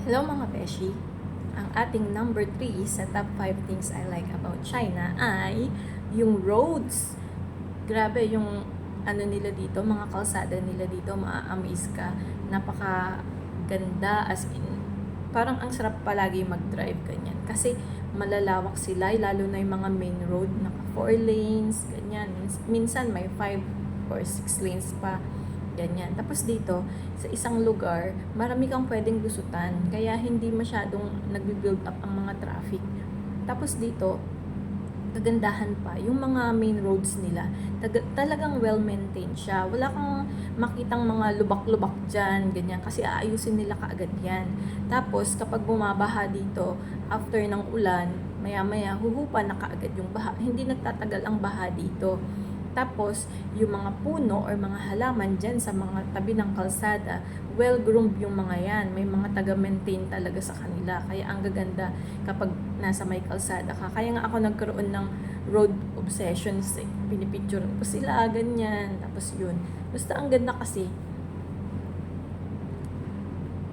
Hello mga beshi! Ang ating number 3 sa top 5 things I like about China ay yung roads. Grabe yung ano nila dito, mga kalsada nila dito, maa-amaze ka. Napaka ganda, as in, parang ang sarap palagi mag-drive ganyan. Kasi malalawak sila, lalo na yung mga main road, naka 4 lanes, ganyan. Minsan may 5 or 6 lanes pa. Ganyan. Tapos dito, sa isang lugar, marami kang pwedeng lusutan. Kaya hindi masyadong nagbi-build up ang mga traffic. Tapos dito, kagandahan pa, yung mga main roads nila, talagang well-maintained siya. Wala kang makitang mga lubak-lubak dyan, ganyan, kasi aayusin nila kaagad yan. Tapos, kapag bumabaha dito, after ng ulan, maya-maya, huhupa na kaagad yung baha. Hindi nagtatagal ang baha dito. Tapos, yung mga puno or mga halaman dyan sa mga tabi ng kalsada, well-groomed yung mga yan. May mga taga-maintain talaga sa kanila. Kaya ang gaganda kapag nasa may kalsada ka. Kaya nga ako nagkaroon ng road obsessions eh. Pinipicture ko sila, ganyan. Tapos yun. Basta ang ganda kasi,